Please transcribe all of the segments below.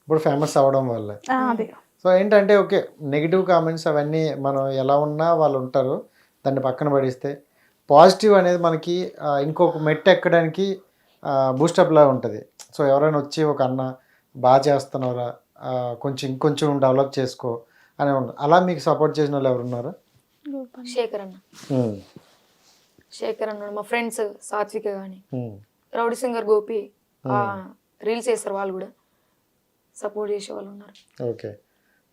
ఇప్పుడు ఫేమస్ అవ్వడం వల్ల. అది సో ఏంటంటే ఓకే, నెగిటివ్ కామెంట్స్ అవన్నీ మనం ఎలా ఉన్నా వాళ్ళు ఉంటారు, దాన్ని పక్కన పడేస్తే పాజిటివ్ అనేది మనకి ఇంకొక మెట్టు ఎక్కడానికి బూస్టప్లా ఉంటుంది. సో ఎవరైనా వచ్చి ఒక అన్న బాగా చేస్తున్నారా, కొంచెం ఇంకొంచెం డెవలప్ చేసుకో అని ఉంటుంది. అలా మీకు సపోర్ట్ చేసిన వాళ్ళు ఎవరున్నారు? శేఖర్ అన్న, శేఖర్ అన్నాడు, మా ఫ్రెండ్స్ సాత్విక కానీ, రౌడీ సింగర్ గోపి రీల్స్ చేస్తారు, వాళ్ళు కూడా సపోర్ట్ చేసే వాళ్ళు ఉన్నారు. ఓకే,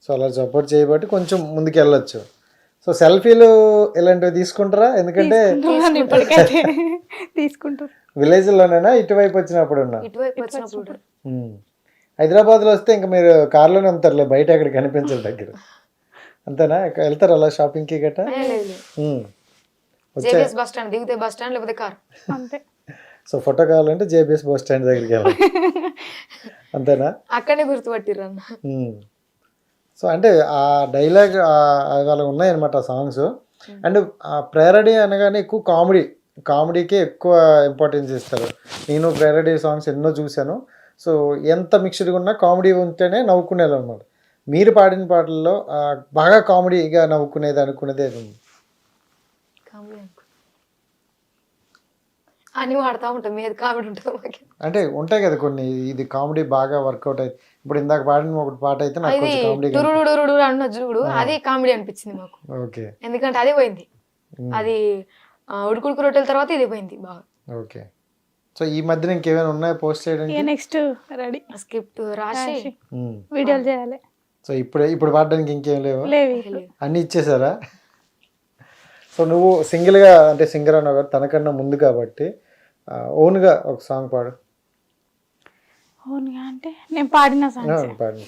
సో అలా సపోర్ట్ చేయబట్టి కొంచెం ముందుకు వెళ్ళొచ్చు. సో సెల్ఫీలు ఇలాంటివి తీసుకుంటారా? ఎందుకంటే ఇప్పటికైతే తీసుకుంటారు. విలేజ్లోనేనా ఇటువైపు వచ్చినప్పుడు ఇటువైపు వచ్చినప్పుడు హైదరాబాద్లో వస్తే ఇంకా మీరు కార్లోనే ఉంటారులే, బయట ఎక్కడ కనిపించరు దగ్గర, అంతేనా? వెళ్తారు అలా షాపింగ్కి గట్ట? లేదు, జేబీఎస్ బస్ స్టాండ్ దిగితే బస్ స్టాండ్, లేకపోతే కార్, అంతే. సో ఫోటో కావాలంటే జేబీఎస్ బస్ స్టాండ్ దగ్గరికి వెళ్ళాలి, అంతేనా? అక్కడనే గుర్తుపట్టిర్రు అన్న. సో అంటే ఆ డైలాగ్ అలా ఉన్నాయన్నమాట ఆ సాంగ్స్. అండ్ ప్రేరడీ అనగానే ఎక్కువ కామెడీకే ఎక్కువ ఇంపార్టెన్స్ ఇస్తారు. నేను ప్రేరడీ సాంగ్స్ ఎన్నో చూశాను. సో ఎంత మిక్స్డ్గా ఉన్నా కామెడీ ఉంటేనే నవ్వుకునేది అనమాట. మీరు పాడిన పాటల్లో బాగా కామెడీగా నవ్వుకునేది అనుకునేది కామెడీ అని వాడుతూ ఉంటాం, మీద కామెడీ ఉంటుంది అంటే ఉంటాయి కదా కొన్ని, ఇది కామెడీ బాగా వర్కౌట్ అయితే. ఇప్పుడు ఇందాక పాడిన ఒక పాట అయితే నాకు కొంచెం కామెడీ అన్న చూడు, అది కామెడీ అనిపించింది మాకు. ఓకే, ఎందుకంటే అదే పోయింది, అది ఉడుకుడుకు రొట్టెల తర్వాత ఇది పోయింది బాగా. ఓకే, సో ఈ మధ్యన ఇంకేమైనా ఉన్నాయా పోస్ట్ చేయడానికి? నెక్స్ట్ రెడీ స్క్రిప్ట్ రాసి వీడియోలు చేయాలి. సో ఇప్పుడు పాడడానికి ఇంకేం లేవు, అన్నీ ఇచ్చేసారా? సో నువ్వు సింగిల్గా అంటే సింగర్ అన్నావు కదా, తనకన్నా ముందు కాబట్టి ఓన్గా ఒక సాంగ్ పాడు. ఓన్గా అంటే నేను పాడిన సాంగ్ పాడు.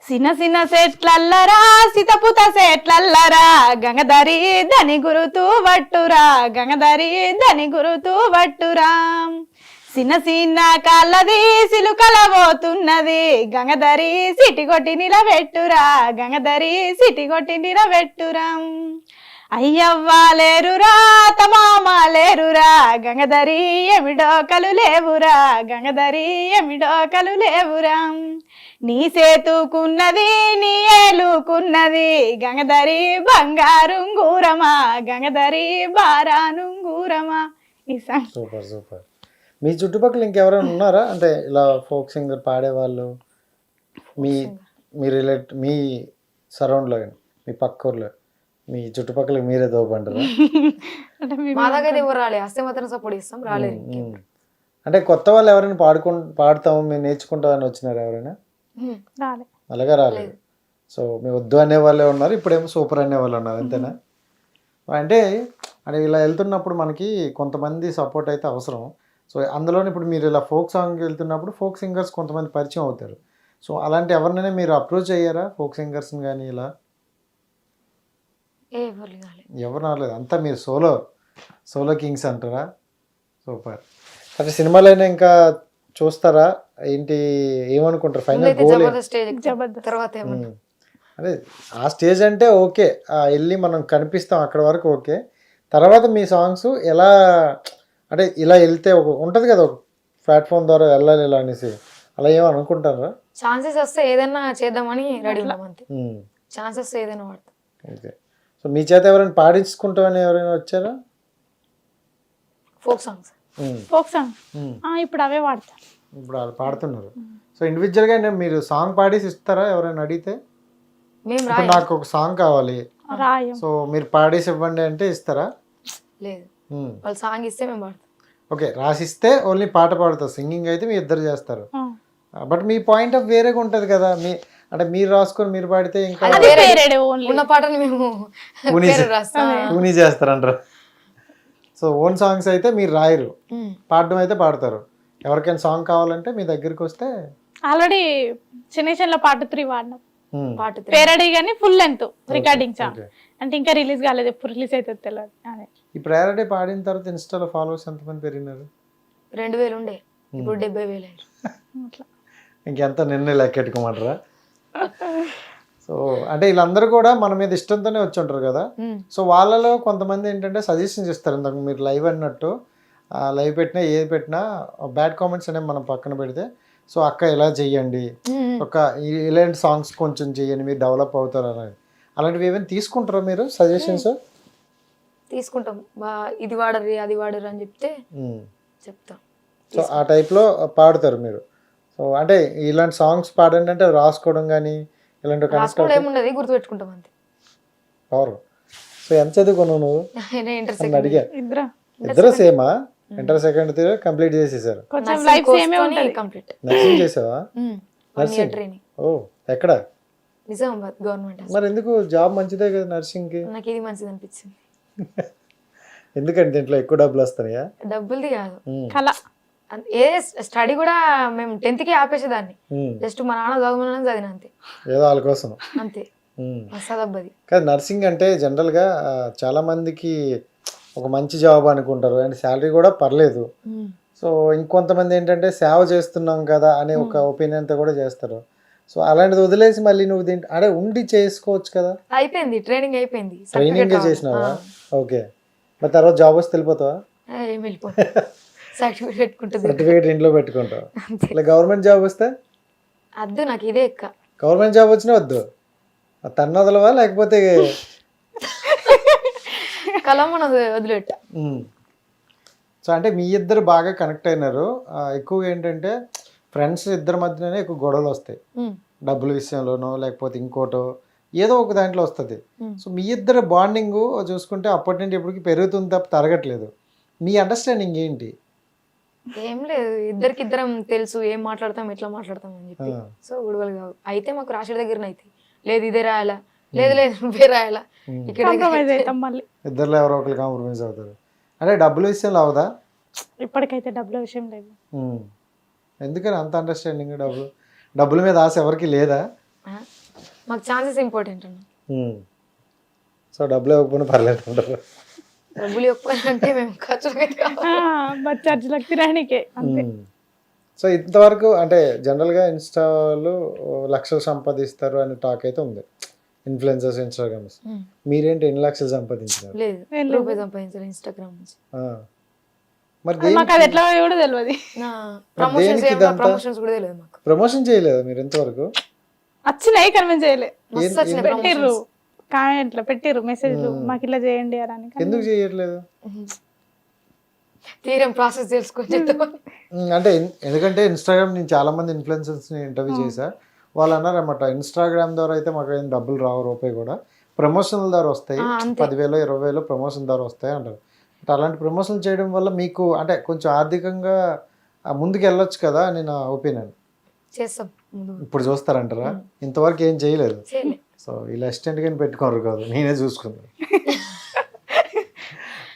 సిన్న సిన్న సెట్లల్లరా సితపుత సెట్లల్లరా గంగధరి ధని గురుతూ వట్టురా గంగధరి ధని గురుతూ వట్టురా సిన్న సిన్న కళ్ళది సిలుకల పోతున్నది గంగధరి సిటి కొట్టి నిలబెట్టురా గంగధరి సిటి కొట్టి నిలబెట్టురా అయ్యవ్వా లేరురా తమామ లేరురా గంగధరి ఎమిడోకలు లేవురా గంగధరి ఎమిడోకలు లేవురా నీ సేతుకున్నది నీ ఏలుకున్నది గంగధరి బంగారుంగూరమా గంగధరి బారానుంగూరమా. ఈ సాంగ్ సూపర్ సూపర్. మీ చుట్టుపక్కల ఇంకెవరైనా ఉన్నారా అంటే ఇలా ఫోక్ సింగర్ పాడేవాళ్ళు? మీ మీ సరౌండ్లో మీ పక్క ఊర్లో మీ చుట్టుపక్కల మీరే దోపంటారా? మా దగ్గర ఎవరు రాలేదు, వస్తే మాత్రం సపోర్ట్ ఇస్తాం, రాలేదు. అంటే కొత్త వాళ్ళు ఎవరైనా పాడతాము మేము నేర్చుకుంటామని వచ్చినారు ఎవరైనా? అలాగా రాలేదు. సో మేము వద్దు అనే వాళ్ళే ఉన్నారు, ఇప్పుడేమో సూపర్ అనే వాళ్ళు ఉన్నారు, అంతేనా? అంటే ఇలా వెళ్తున్నప్పుడు మనకి కొంతమంది సపోర్ట్ అయితే అవసరం. సో అందులోనే ఇప్పుడు మీరు ఇలా ఫోక్ సాంగ్కి వెళ్తున్నప్పుడు ఫోక్ సింగర్స్ కొంతమంది పరిచయం అవుతారు. సో అలాంటి ఎవరినైనా మీరు అప్రోచ్ అయ్యారా ఫోక్ సింగర్స్ని కానీ? ఇలా ఎవరు రాలేదు, అంతా మీరు సోలో కింగ్స్ అంటారా? సూపర్. అంటే సినిమాలైనా ఇంకా చూస్తారా ఏంటి, ఏమనుకుంటారు ఫైనల్ గోల్? అదే ఆ స్టేజ్ అంటే ఓకే, వెళ్ళి మనం కనిపిస్తాం అక్కడ వరకు ఓకే. తర్వాత మీ సాంగ్స్ ఎలా అంటే ఇలా వెళ్తే ఉంటుంది కదా ఒక ప్లాట్ఫామ్ ద్వారా వెళ్ళాలి ఇలా అనేసి, అలా ఏమో అనుకుంటారా? ఛాన్సెస్ వస్తే ఏదైనా చేద్దామని రెడీ ఉన్నాం అంతే, ఛాన్సెస్ ఏదైనా వాడతాం. ఓకే. సో మీ చేత ఎవరైనా పాడించుకుంటామని ఎవరైనా వచ్చారా? ఫోక్ సాంగ్స్ ఇప్పుడు అవే వాడతాం, ఇప్పుడు వాళ్ళు పాడుతున్నారు. సో ఇండివిజువల్గా మీరు సాంగ్ పాడేసి ఇస్తారా ఎవరైనా అడిగితే? ఇప్పుడు నాకు ఒక సాంగ్ కావాలి, సో మీరు పాడేసి ఇవ్వండి అంటే ఇస్తారా? లేదు, వాళ్ళు సాంగ్ ఇస్తే మేము పాడతాం. ఓకే, రాసిస్తే ఓన్లీ పాట పాడతారు, సింగింగ్ అయితే మీ ఇద్దరు చేస్తారు. బట్ మీ పాయింట్ ఆఫ్ వేరేగా ఉంటుంది కదా, అంటే మీరు రాసుకొని మీరు పాడితే ఇంకా ఉన్న పాటని మేము ఊనీ చేస్తారంటారు. సో ఓన్ సాంగ్స్ అయితే మీరు రాయరు, పాడడం అయితే పాడతారు. ఎవరికైనా సాంగ్ కావాలంటే మీ దగ్గరికి వస్తే ఆల్రెడీ చిన్న పార్ట్ 3 వాడినాం, పేరడీ కానీ ఫుల్ లెంత్ రికార్డింగ్ సాంగ్, అంటే ఇంకా రిలీజ్ కాలేదు, ఎప్పుడు రిలీజ్ అవుతుంది తెలియదు. అదే ఈ ప్రేరడీ పాడిన తర్వాత ఇన్స్టాలో ఫాలోవర్స్ ఎంతమంది పెరిగినారు? 2000 ఉండే, ఇప్పుడు 70,000 అయ్యారు. ఇంకెంత నిన్నే లెక్కెట్టుకోమంటారా? సో అంటే వీళ్ళందరూ కూడా మన మీద ఇష్టంతోనే వచ్చి ఉంటారు కదా. సో వాళ్ళలో కొంతమంది ఏంటంటే సజెషన్స్ ఇస్తారు, ఇందాక మీరు లైవ్ అన్నట్టు లైవ్ పెట్టినా ఏది పెట్టినా బ్యాడ్ కామెంట్స్ అనేవి మనం పక్కన పెడితే సో అక్క ఇలా చెయ్యండి, ఒక ఇలాంటి సాంగ్స్ కొంచెం చెయ్యండి, మీరు డెవలప్ అవుతారు అనేది అలాంటివి ఏమైనా తీసుకుంటారా మీరు సజెషన్స్? తీసుకుంటాం. ఇది వాడరు అది వాడరు అని చెప్తే చెప్తాం. సో ఆ టైప్లో పాడతారు మీరు. సో అంటే ఇలాంటి సాంగ్స్ పాడండి అంటే రాసుకోవడం కానీ ఇలాంటి రాసుకోవడం ఏముండదు, గుర్తుపెట్టుకుంటాం అంతే. పవర్. సో ఎంత చదువుకున్నావు నువ్వు ఇంటర్ అని అడిగా. ఇద్దరు ఇద్దరు సేమా? ఇంటర్ సెకండ్ కంప్లీట్ చేసేసారు. కొంచెం లైఫ్ సేమే ఉంటది. కంప్లీట్ నర్సింగ్ చేసావా? Nursing training. ఓ ఎక్కడ? నిజామాబాద్ గవర్నమెంట్. మరి ఎందుకు జాబ్ మంచిదే కదా నర్సింగ్ కి? నాకు ఇది మంచిది అనిపించింది. ఎందుకంటే దీంట్లో ఎక్కువ డబ్బులు వస్తాయా? డబ్బులది కాదు, కళ. ఏ స్టడీ కూడా మేము 10th కి ఆపేసేదాన్ని. జస్ట్ మా నాన్న చదవమని చదివిన అంతే, ఏదో వాళ్ళ కోసం అంతే. మస్తదబ్బది. కానీ నర్సింగ్ అంటే జనరల్గా చాలా మందికి ఒక మంచి జాబ్ అనుకుంటారు అండ్ శాలరీ కూడా పర్లేదు. సో ఇంకొంతమంది ఏంటంటే సేవ చేస్తున్నాం కదా అనే ఒక ఒపీనియన్తో కూడా చేస్తారు. సో అలాంటిది వదిలేసి మళ్ళీ నువ్వు అదే ఉండి చేసుకోవచ్చు కదా. అయిపోయింది, ట్రైనింగ్ అయిపోయింది. ట్రైనింగ్ చేసినావా? ఓకే. మరి తర్వాత జాబ్ వస్తే వెళ్ళిపోతావా? ఏం వెళ్ళిపోతా, సర్టిఫికేట్ పెట్టుకుంటుంది. సర్టిఫికేట్ ఇంట్లో పెట్టుకుంటావు. ఇలా గవర్నమెంట్ జాబ్ వస్తే? అద్దు, నాకు ఇదే ఎక్క. గవర్నమెంట్ జాబ్ వచ్చినా వద్దు, తన్ను వదలవా లేకపోతే? కలమ్మను వదిలిపెట్టా. సో అంటే మీ ఇద్దరు బాగా కనెక్ట్ అయినారు. ఎక్కువగా ఏంటంటే ఫ్రెండ్స్ ఇద్దరి మధ్యనే ఎక్కువ గొడవలు వస్తాయి, డబ్బుల విషయంలోనో లేకపోతే ఇంకోటో ఏదో ఒక దాంట్లో వస్తుంది. సో మీ ఇద్దరు బాండింగ్ చూసుకుంటే అప్పటి నుండి ఇప్పటికి పెరుగుతుంది తప్ప తరగట్లేదు. మీ అండర్స్టాండింగ్ ఏంటి? ఏం లేదు, ఇద్దరికిద్దరం తెలుసు ఏం మాట్లాడతాం ఎట్లా మాట్లాడతాం అని చెప్పి. సో గొడవలు కావు. అయితే మాకు రాసేడు దగ్గర అయితే లేదు ఇదే రాయాలా, లేదు లేదు నువ్వే రాయాలా, ఇక్కడ ఇద్దరులో ఎవరో ఒకరు కాంప్రమైజ్ అవుతారు. అంటే డబ్బుల విషయంలో అవుదా? ఇప్పటికైతే డబ్బుల విషయం లేదు. ఎందుకని అంత అండర్స్టాండింగ్? డబ్బుల మీద ఆశ ఎవరికి లేదా? మాకు ఛాన్సెస్ ఇంపార్టెంట్ అన్న. సో డబ్బులు ఇవ్వకపోయినా పర్లేదు అంటారు. డబ్బులు ఇవ్వకపోయినంటే మేము ఖర్చులకు తినడానికే అంతే. సో ఇంతవరకు అంటే జనరల్గా ఇన్స్టాలో లక్షలు సంపాదిస్తారు అని టాక్ అయితే ఉంది, ఇన్ఫ్లుయెన్సర్స్ ఇన్స్టాగ్రామ్స్. మీరేంటి ఎన్ని లక్షలు సంపాదించారు? లేదు, రూపాయి సంపాదించారు ఇన్స్టాగ్రామ్ నుంచి. మరి మాకు అది ఎట్లా కూడా తెలియదు. ప్రమోషన్స్ కూడా తెలియదు మాకు. ప్రమోషన్ చేయలేదు మీరు ఇంతవరకు? వచ్చినాయి కానీ మేము చేయలేదు. పెట్టిర్రు కామెంట్లో పెట్టిర్రు మెసేజ్లు, మాకు ఇట్లా చేయండి అని. ఎందుకు చేయట్లేదు? తీరం ప్రాసెస్ తెలుసుకొని అంటే ఎందుకంటే ఇన్స్టాగ్రామ్ నేను చాలా మంది ఇన్ఫ్లుయెన్సర్స్ని ఇంటర్వ్యూ చేశా. వాళ్ళు అన్నారన్నమాట, ఇన్స్టాగ్రామ్ ద్వారా అయితే మాకు ఏం డబ్బులు రావు రూపాయి కూడా, ప్రమోషన్ల ద్వారా వస్తాయి, 10,000 20,000 ప్రమోషన్ ద్వారా వస్తాయి అంటారు. అంటే అలాంటి ప్రమోషన్లు చేయడం వల్ల మీకు అంటే కొంచెం ఆర్థికంగా ముందుకు వెళ్ళొచ్చు కదా అని నా ఒపీనియన్. చేస్తాం. ఇప్పుడు చూస్తారంటారా? ఇంతవరకు ఏం చేయలేదు. సో ఇలా అసిస్టెంట్ గాని పెట్టుకోరు కాదు, నేనే చూసుకున్నాను.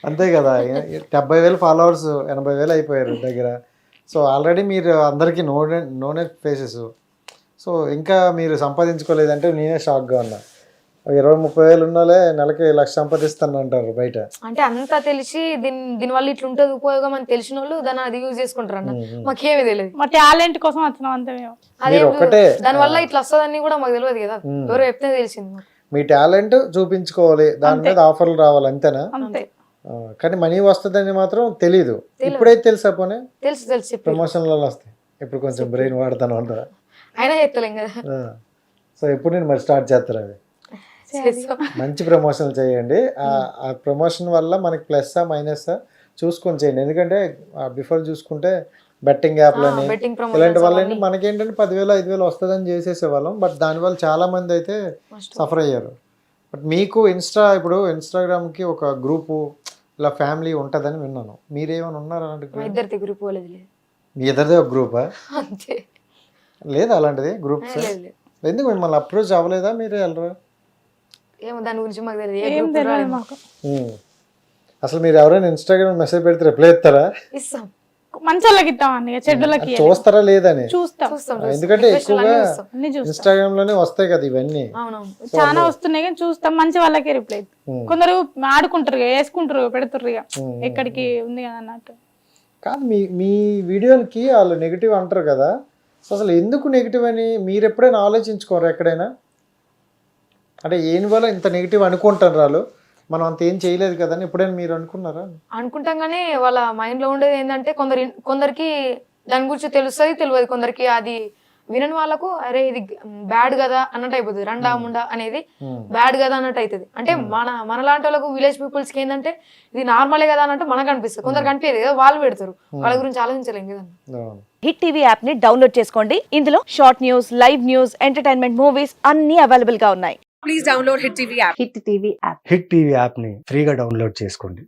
అంతే కదా, 70,000 ఫాలోవర్స్ 80,000 అయిపోయారు దగ్గర. సో ఆల్రెడీ మీరు అందరికీ నోనే ఫేసెస్. సో ఇంకా మీరు సంపాదించుకోలేదంటే నేనే షాక్గా ఉన్నా. 20-30 ఉన్నాలే నెలకి 1,00,000 సంపాదిస్తాను అంటారు బయట. అంటే అంతా తెలిసి దీనివల్ల ఇట్లా ఉంటుంది ఉపయోగం అని తెలిసిన వాళ్ళు దాన్ని అది యూజ్ చేసుకుంటారు అన్న. మాకేమీ తెలియదు, మా టాలెంట్ కోసం వచ్చినాం అంతే మేము. దాని వల్ల ఇట్లా వస్తుందని కూడా మాకు తెలియదు కదా, ఎవరో చెప్తే తెలిసింది. మీ టాలెంట్ చూపించుకోవాలి, దాని మీద ఆఫర్లు రావాలి అంతేనా? కానీ మనీ వస్తుందని మాత్రం తెలీదు. ఇప్పుడైతే తెలుసా? పోనీ తెలుసు ప్రమోషన్లలో వస్తాయి. ఇప్పుడు కొంచెం బ్రెయిన్ వాడతాను అంటారా? అయినా చెప్తలేం కదా. సో ఎప్పుడు నేను మరి స్టార్ట్ చేస్తారా? అది మంచి ప్రమోషన్లు చేయండి. ఆ ప్రమోషన్ వల్ల మనకి ప్లస్సా మైనస్సా చూసుకొని చేయండి. ఎందుకంటే బిఫోర్ చూసుకుంటే బెట్టింగ్ యాప్లని ఇలాంటి వాళ్ళని మనకేంటంటే 10,000 5,000 వస్తుందని చేసేసేవాళ్ళం. బట్ దానివల్ల చాలా మంది అయితే సఫర్ అయ్యారు. బట్ మీకు ఇప్పుడు ఇన్స్టాగ్రామ్కి ఒక గ్రూపు ఇలా ఫ్యామిలీ ఉంటుందని విన్నాను. మీరేమైనా ఉన్నారు అలాంటి? ఇద్దరిది గ్రూప్ లేదు. మీ ఇద్దరిదే ఒక గ్రూపా? లేదా అలాంటిది గ్రూప్స్? ఎందుకు మిమ్మల్ని అప్రోచ్ అవ్వలేదా? మీరే వెళ్ళరా? ఏమో దాని గురించి మాకు తెలియదు. అసలు మీరు ఎవరైనా ఇన్స్టాగ్రామ్ మెసేజ్ పెడితే రిప్లై ఇస్తారా? ఇస్తాం. మంచి వాళ్ళకి ఇస్తాం, చెడ్డలకి చూస్తారా లేదని? చూస్తాం. ఎందుకంటే ఎక్కువగా ఇన్స్టాగ్రామ్ లోనే వస్తాయి కదా ఇవన్నీ, చాలా వస్తున్నాయి కానీ చూస్తాం. మంచి వాళ్ళకే రిప్లై. కొందరు ఆడుకుంటారు, వేసుకుంటారు, పెడుతుర్రు, ఇక ఎక్కడికి ఉంది కదా అన్నట్టు. కాదు, మీ వీడియోలకి వాళ్ళు నెగిటివ్ అంటారు కదా, అసలు ఎందుకు నెగిటివ్ అని మీరు ఎప్పుడైనా ఆలోచించుకోరు ఎక్కడైనా? అంటే ఏం వల్ల ఇంత నెగిటివ్ అనుకుంటారు వాళ్ళు, మనం అంత ఏం చేయలేదు కదా అని ఎప్పుడైనా మీరు అనుకున్నారా? అనుకుంటాం కానీ వాళ్ళ మైండ్ లో ఉండేది ఏంటంటే కొందరికి దాని గురించి తెలుస్తుంది తెలియదు కొందరికి. అది వినని వాళ్ళకు అరే ఇది బ్యాడ్ కదా అన్నట్టు అయిపోతుంది. రండా ముండా అనేది బ్యాడ్ కదా అన్నట్టు అవుతుంది. అంటే మన లాంటి వాళ్ళకు విలేజ్ పీపుల్స్ కి ఏంటంటే ఇది నార్మలే కదా అన్నట్టు మనకు అనిపిస్తుంది. కొందరికి అనిపించదు కదా, వాళ్ళు పెడతారు. వాళ్ళ గురించి ఆలోచించలేం కదా. హిట్ టీవీ యాప్ ని డౌన్లోడ్ చేసుకోండి. ఇందులో short news, live news, entertainment movies అన్ని అవైలబుల్ గా ఉన్నాయి. హిట్ టీవీ యాప్ ని ఫ్రీగా డౌన్లోడ్ చేసుకోండి.